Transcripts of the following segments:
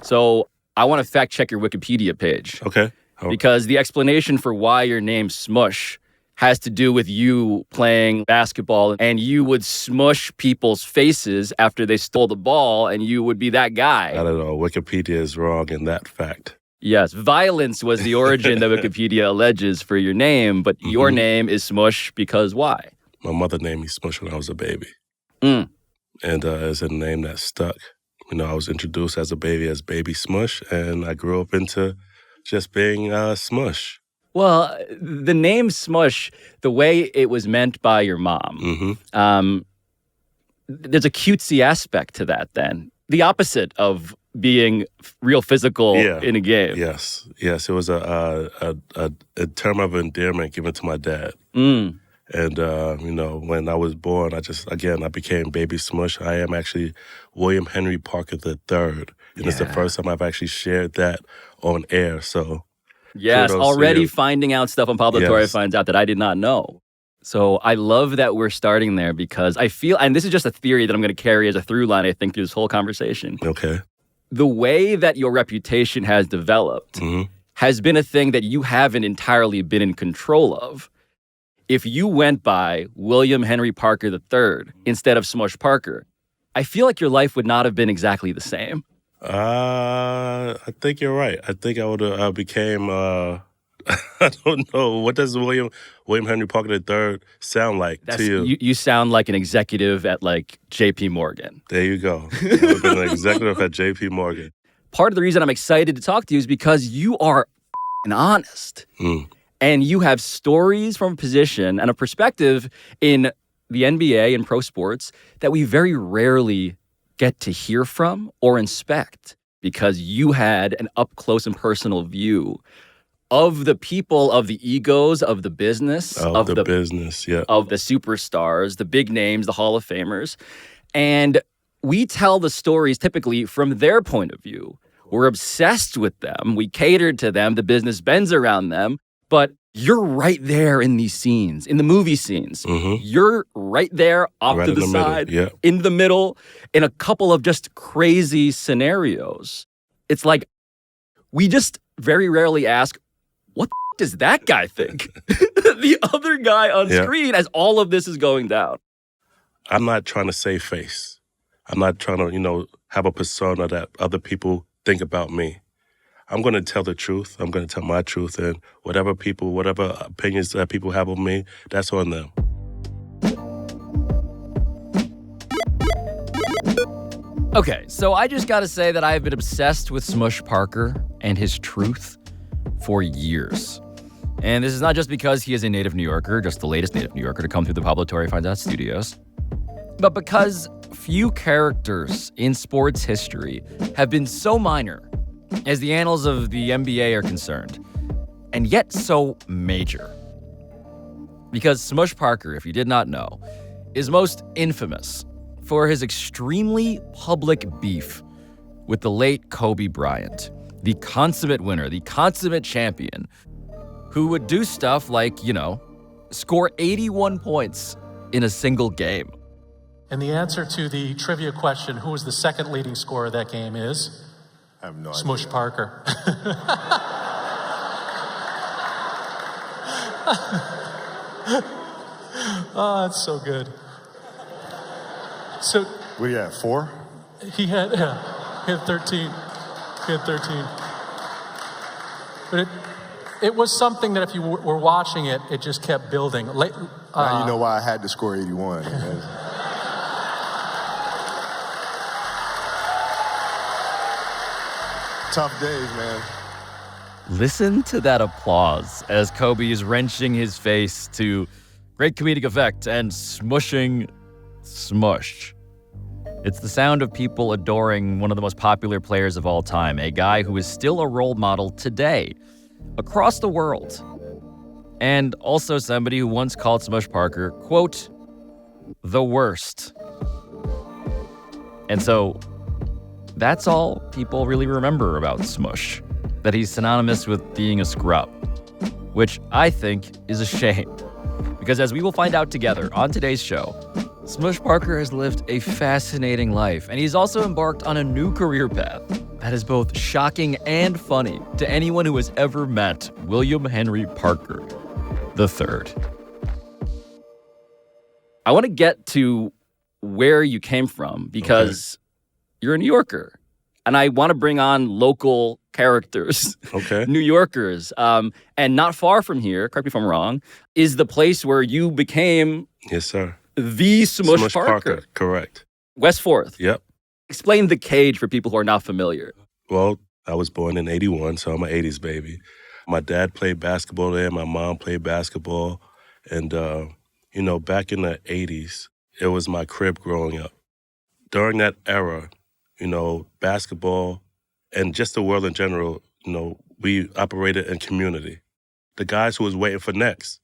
So I want to fact check your Wikipedia page. Okay. Because the explanation for why your name's Smush has to do with you playing basketball, and you would smush people's faces after they stole the ball, and you would be that guy. I don't know. Wikipedia is wrong in that fact. Yes, violence was the origin that Wikipedia alleges for your name, but your name is Smush because why? My mother named me Smush when I was a baby. Mm. And it's a name that stuck. You know, I was introduced as a baby as Baby Smush, and I grew up into just being Smush. Well, the name Smush, the way it was meant by your mom, there's a cutesy aspect to that then. The opposite of being real physical in a game. Yes. It was a term of endearment given to my dad. Mm. And, you know, when I was born, I became Baby Smush. I am actually William Henry Parker III. And it's the first time I've actually shared that on air. So, yes, already finding out stuff on Pablo Torre finds out that I did not know. So I love that we're starting there because I feel, and this is just a theory that I'm going to carry as a through line, I think, through this whole conversation. Okay. The way that your reputation has developed has been a thing that you haven't entirely been in control of. If you went by William Henry Parker III instead of Smush Parker, I feel like your life would not have been exactly the same. I think you're right. I think I would have became, I don't know, what does William Henry Parker III sound like to you? You sound like an executive at like JP Morgan. There you go. I would have been an executive at JP Morgan. Part of the reason I'm excited to talk to you is because you are honest. And you have stories from a position and a perspective in the NBA and pro sports that we very rarely get to hear from or inspect because you had an up-close and personal view of the people, of the egos, of the business, of the business, of the superstars, the big names, the Hall of Famers. And we tell the stories typically from their point of view. We're obsessed with them. We cater to them. The business bends around them. But you're right there in these scenes, in the movie scenes. You're right there off to the side, in the middle, in a couple of just crazy scenarios. It's like we just very rarely ask, what the does that guy think? The other guy on screen as all of this is going down. I'm not trying to save face. I'm not trying to, you know, have a persona that other people think about me. I'm going to tell the truth. I'm going to tell my truth, and whatever opinions that people have of me, that's on them. Okay, so I just got to say that I've been obsessed with Smush Parker and his truth for years. And this is not just because he is a native New Yorker, just the latest native New Yorker to come through the Pablo Torre Finds Out studios, but because few characters in sports history have been so minor as the annals of the NBA are concerned, and yet so major. Because Smush Parker, if you did not know, is most infamous for his extremely public beef with the late Kobe Bryant, the consummate winner, the consummate champion, who would do stuff like, you know, score 81 points in a single game. And the answer to the trivia question, who was the second leading scorer of that game, is? I have no idea. Smush Parker. Oh, that's so good. So What do you have, 4? he had 13. He had 13. But it was something that if you were watching it, it just kept building. Now you know why I had to score 81. Tough days, man. Listen to that applause as Kobe is wrenching his face to great comedic effect and smushing Smush. It's the sound of people adoring one of the most popular players of all time, a guy who is still a role model today across the world. And also somebody who once called Smush Parker, quote, the worst. And so that's all people really remember about Smush, that he's synonymous with being a scrub, which I think is a shame. Because as we will find out together on today's show, Smush Parker has lived a fascinating life, and he's also embarked on a new career path That is both shocking and funny to anyone who has ever met William Henry Parker III. I want to get to where you came from because you're a New Yorker. And I want to bring on local characters, New Yorkers. And not far from here, correct me if I'm wrong, is the place where you became Yes, sir. the Smush Parker. Correct. West 4th. Yep. Explain the Cage for people who are not familiar. Well, I was born in 81, so I'm an 80s baby. My dad played basketball there. My mom played basketball. And, back in the 80s, it was my crib growing up. During that era, basketball and just the world in general, we operated in community. The guys who was waiting for next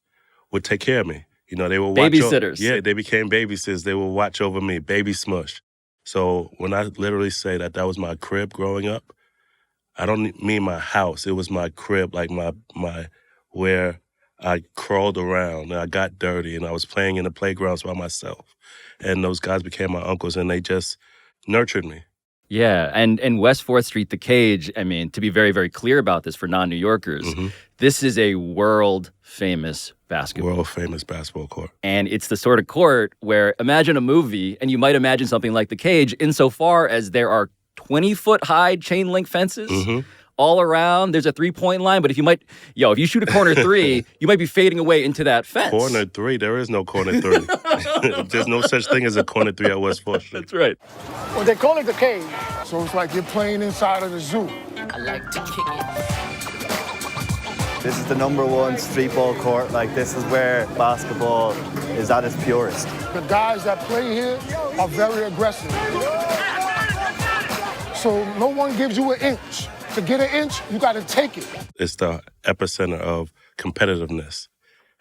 would take care of me. They would watch babysitters. Yeah, they became babysitters. They would watch over me, baby Smush. So when I literally say that was my crib growing up, I don't mean my house. It was my crib, like my where I crawled around and I got dirty and I was playing in the playgrounds by myself. And those guys became my uncles and they just nurtured me. Yeah, and West 4th Street, the Cage, I mean, to be very, very clear about this for non-New Yorkers, this is a world-famous basketball. World-famous basketball court. And it's the sort of court where, imagine a movie, and you might imagine something like The Cage, insofar as there are 20-foot-high chain-link fences all around. There's a three-point line, but if you shoot a corner three, you might be fading away into that fence. Corner three? There is no corner three. There's no such thing as a corner three at West 4th Street. That's right. Well, they call it the Cage, so it's like you're playing inside of the zoo. I like to kick it. This is the #1 street ball court. Like, this is where basketball is at its purest. The guys that play here are very aggressive. So no one gives you an inch. To get an inch, you got to take it. It's the epicenter of competitiveness.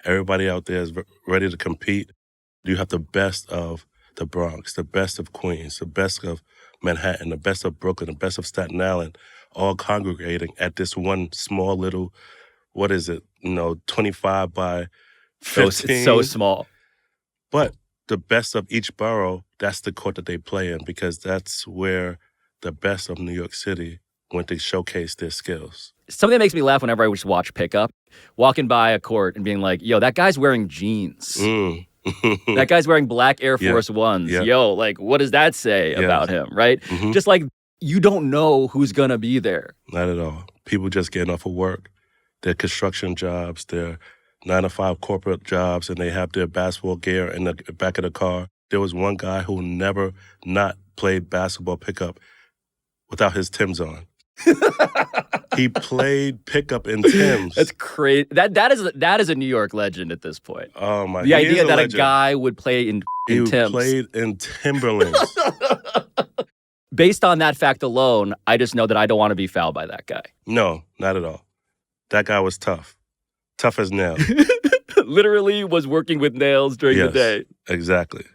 Everybody out there is ready to compete. You have the best of the Bronx, the best of Queens, the best of Manhattan, the best of Brooklyn, the best of Staten Island, all congregating at this one small little, 25 by 15. It's so small. But the best of each borough, that's the court that they play in because that's where the best of New York City went to showcase their skills. Something that makes me laugh whenever I just watch Pickup, walking by a court and being like, yo, that guy's wearing jeans. That guy's wearing black Air Force Ones. Yeah. Yo, like, what does that say about him, right? Just like, you don't know who's going to be there. Not at all. People just getting off of work, their construction jobs, their 9-to-5 corporate jobs, and they have their basketball gear in the back of the car. There was one guy who never not played basketball pickup without his Timbs on. He played pickup in Timbs. That's crazy. That is a New York legend at this point. Oh my! The idea that a guy would play in Timbs. He played in Timberlands. Based on that fact alone, I just know that I don't want to be fouled by that guy. No, not at all. That guy was tough. Tough as nails. Literally was working with nails during the day. Exactly.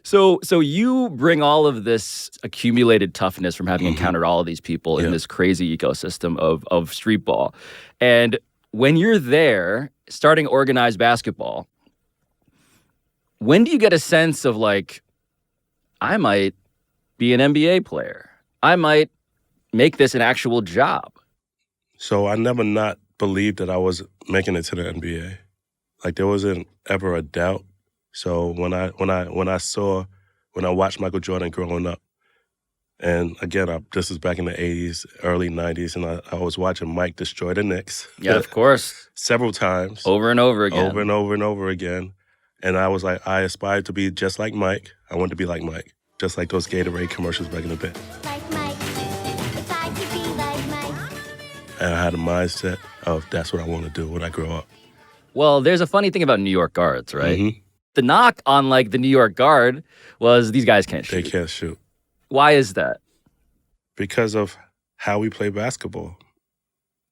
So you bring all of this accumulated toughness from having encountered all of these people in this crazy ecosystem of street ball. And when you're there starting organized basketball, when do you get a sense of like, I might be an NBA player? I might make this an actual job? So I never not believed that I was making it to the NBA. Like there wasn't ever a doubt. So when I watched Michael Jordan growing up, and again, this is back in the 80s, early 90s, and I was watching Mike destroy the Knicks. Yeah, of course. Several times. Over and over again. Over and over and over again. And I was like, I aspired to be just like Mike. I wanted to be like Mike. Just like those Gatorade commercials back in the day. Like Mike, if I could be like Mike. And I had a mindset of that's what I want to do when I grow up. Well, there's a funny thing about New York guards, right? Mm-hmm. The knock on like the New York guard was these guys can't shoot. They can't shoot. Why is that? Because of how we play basketball.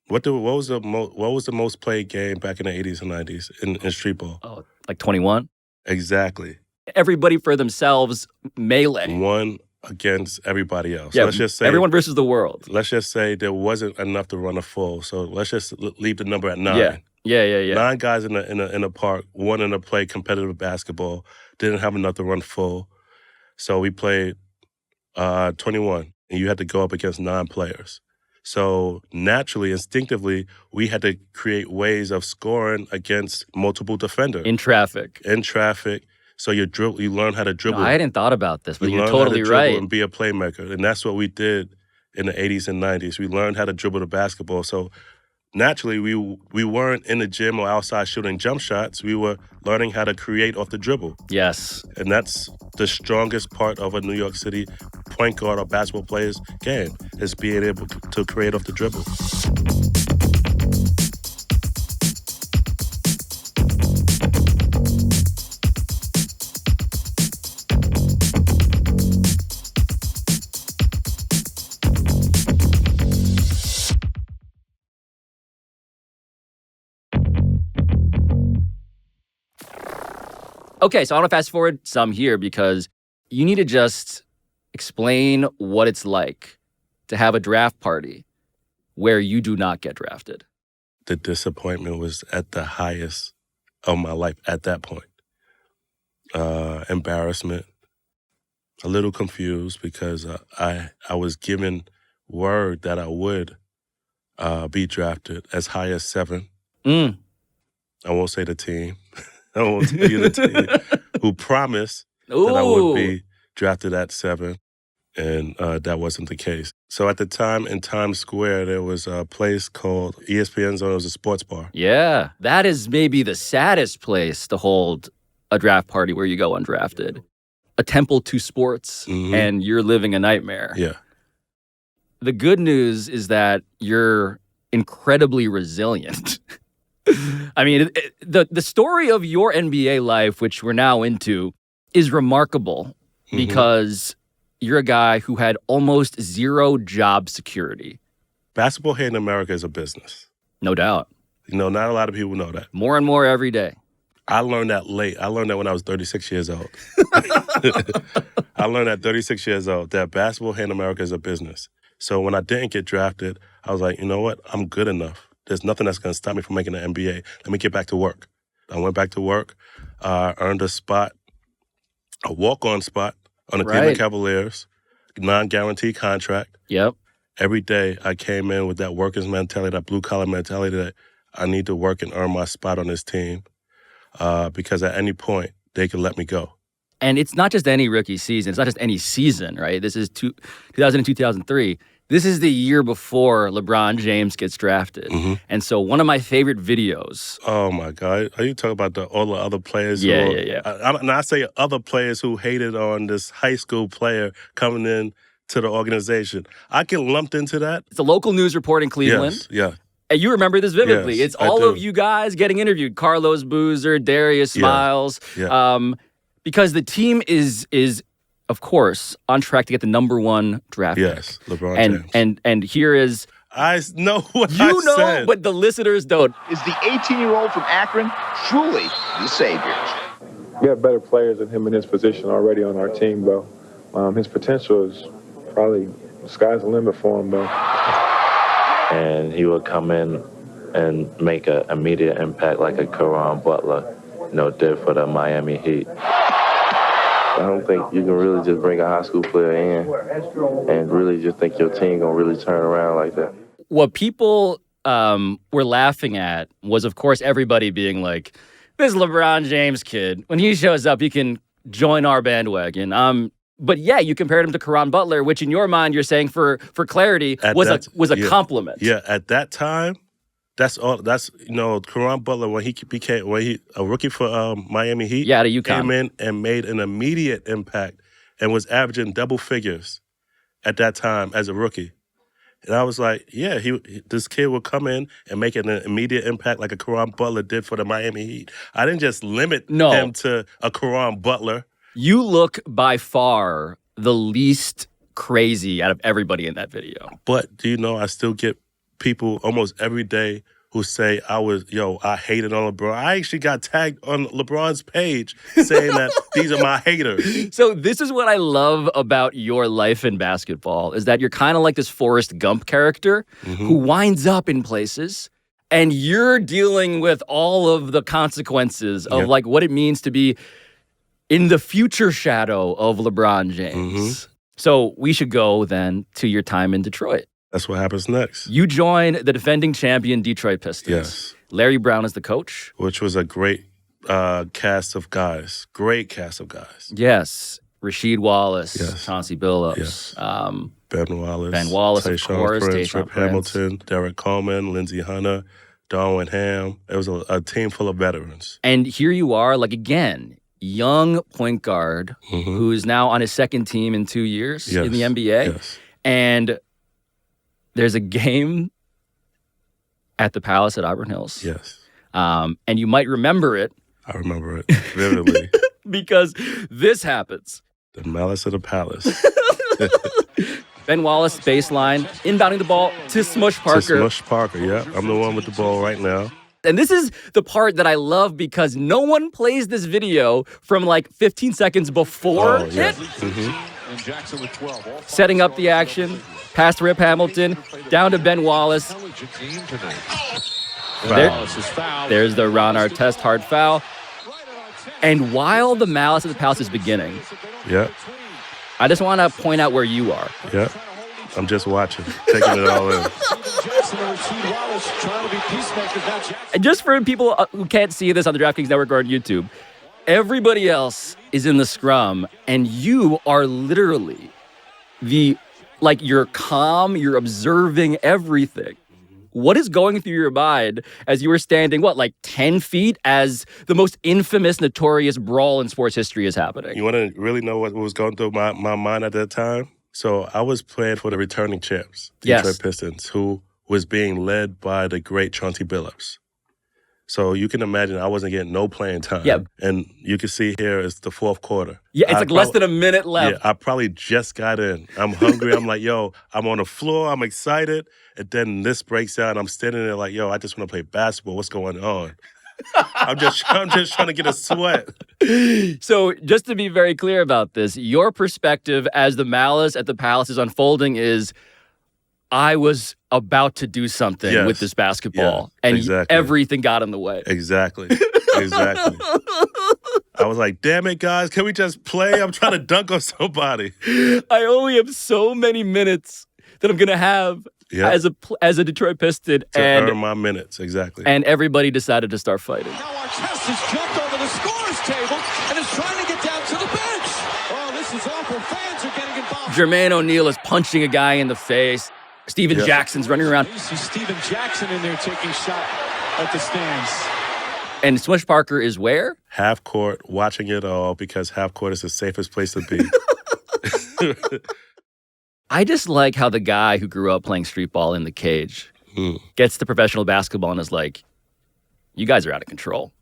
What was the most played game back in the 80s and 90s in street ball? Oh, like 21? Exactly. Everybody for themselves, melee. One against everybody else. Yeah, let's just say everyone versus the world. Let's just say there wasn't enough to run a full. So let's just leave the number at 9. Yeah. 9 guys in a park, wanting to play competitive basketball, didn't have enough to run full. So we played 21. and you had to go up against 9 players. So naturally, instinctively, we had to create ways of scoring against multiple defenders. In traffic. So you learn how to dribble. No, I hadn't thought about this, but you you're learn totally how to dribble right. and be a playmaker. And that's what we did in the 80s and 90s. We learned how to dribble the basketball. So naturally, we weren't in the gym or outside shooting jump shots. We were learning how to create off the dribble. Yes. And that's the strongest part of a New York City point guard or basketball player's game, is being able to create off the dribble. Okay, so I want to fast forward some here because you need to just explain what it's like to have a draft party where you do not get drafted. The disappointment was at the highest of my life at that point. Embarrassment, a little confused because I was given word that I would be drafted as high as 7. Mm. I won't say the team. I won't tell you the team who promised that I would be drafted at 7, and that wasn't the case. So at the time in Times Square, there was a place called ESPN Zone. It was a sports bar. Yeah, that is maybe the saddest place to hold a draft party where you go undrafted. A temple to sports, and you're living a nightmare. Yeah. The good news is that you're incredibly resilient. I mean, the story of your NBA life, which we're now into, is remarkable because you're a guy who had almost zero job security. Basketball here in America is a business. No doubt. You know, not a lot of people know that. More and more every day. I learned that late. I learned that when I was 36 years old. I learned at 36 years old that basketball here in America is a business. So when I didn't get drafted, I was like, you know what? I'm good enough. There's nothing that's going to stop me from making the NBA. Let me get back to work. I went back to work, earned a spot, a walk-on spot on the Cleveland Cavaliers, non-guaranteed contract. Yep. Every day I came in with that worker's mentality, that blue-collar mentality that I need to work and earn my spot on this team because at any point they could let me go. And it's not just any rookie season. It's not just any season, right? This is 2002, 2003. This is the year before LeBron James gets drafted. And so one of my favorite videos. Oh, my God. Are you talking about all the other players? Yeah. And I say other players who hated on this high school player coming in to the organization. I get lumped into that. It's a local news report in Cleveland. Yes, yeah. And you remember this vividly. Yes, it's all of you guys getting interviewed. Carlos Boozer, Darius Miles. Yeah. Because the team is of course, on track to get the number 1 draft pick. Yes, LeBron James. And here is... I know what you I know, said. but the listeners don't. Is the 18-year-old from Akron truly the savior? We have better players than him in his position already on our team, though. His potential is probably, the sky's the limit for him, though. And he would come in and make an immediate impact like a Caron Butler, did for the Miami Heat. I don't think you can really just bring a high school player in and really just think your team gonna really turn around like that. What people were laughing at was, of course, everybody being like, this LeBron James kid, when he shows up, he can join our bandwagon. But yeah, you compared him to Caron Butler, which in your mind, you're saying for clarity, was a compliment. Yeah, at that time, that's all. That's Caron Butler when he became a rookie for Miami Heat. Yeah, to UConn. Came in and made an immediate impact and was averaging double figures at that time as a rookie. And I was like, yeah, this kid will come in and make an immediate impact like a Caron Butler did for the Miami Heat. I didn't just limit him to a Caron Butler. You look by far the least crazy out of everybody in that video. But do you know I still get people almost every day who say I hated on LeBron. I actually got tagged on LeBron's page saying that these are my haters. So this is what I love about your life in basketball is that you're kind of like this Forrest Gump character who winds up in places and you're dealing with all of the consequences of what it means to be in the future shadow of LeBron James. So we should go then to your time in Detroit. That's what happens next. You join the defending champion Detroit Pistons. Yes. Larry Brown is the coach. Which was a great cast of guys. Great cast of guys. Yes. Rasheed Wallace, Yes. Chauncey Billups, Yes. Ben Wallace. Ben Wallace, of Tayshaun course, Prince, Tayshaun Rip Prince. Hamilton, Derek Coleman, Lindsey Hunter, Darwin Ham. It was a team full of veterans. And here you are, like again, young point guard who is now on his second team in 2 years in the NBA. Yes. And there's a game at the Palace at Auburn Hills. Yes. And you might remember it I remember it vividly. because this happens. The Malice of the Palace. Ben Wallace, baseline, inbounding the ball to Smush Parker. To Smush Parker, yeah. I'm the one with the ball right now. And this is the part that I love because no one plays this video from like 15 seconds before Oh, yeah. it. Setting up the action, past Rip Hamilton, down to Ben Wallace. There's the Ron Artest hard foul. And while the Malice of the Palace is beginning, Yeah. I just want to point out where you are. Yeah. I'm just watching, taking it all in. And just for people who can't see this on the DraftKings Network or on YouTube, everybody else is in the scrum, and you are literally you're calm, you're observing everything. What is going through your mind as you were standing, 10 feet as the most infamous, notorious brawl in sports history is happening? You want to really know what was going through my mind at that time? So I was playing for the returning champs, Yes. Detroit Pistons, who was being led by the great Chauncey Billups. So you can imagine I wasn't getting no playing time. Yeah. And you can see here it's the fourth quarter. Yeah, it's less than a minute left. Yeah, I probably just got in. I'm hungry. I'm like, yo, I'm on the floor. I'm excited. And then this breaks out. And I'm standing there like, yo, I just want to play basketball. What's going on? I'm just trying to get a sweat. So just to be very clear about this, your perspective as the Malice at the Palace is unfolding is, I was about to do something Yes. with this basketball, Yeah, and exactly. everything got in the way. Exactly. Exactly. I was like, damn it, guys. Can we just play? I'm trying to dunk on somebody. I only have so many minutes that I'm going to have Yeah. as a Detroit Piston, To and earn my minutes. Exactly. and everybody decided to start fighting. Now Artest has jumped over the scorer's table and is trying to get down to the bench. Oh, this is awful. Fans are getting involved. Jermaine O'Neal is punching a guy in the face. Steven Yeah. Jackson's running around. You see Steven Jackson in there taking shot at the stands. And Smush Parker is where? Half court, watching it all because half court is the safest place to be. I just like how the guy who grew up playing street ball in the cage gets to professional basketball and is like, you guys are out of control.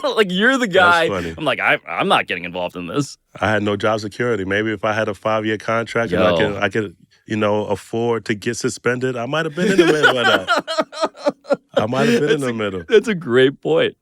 Like, you're the guy. That's funny. I'm like, I'm not getting involved in this. I had no job security. Maybe if I had a 5-year contract and I could, afford to get suspended, I might have been in the middle of that. I might have been in the middle. That's a great point.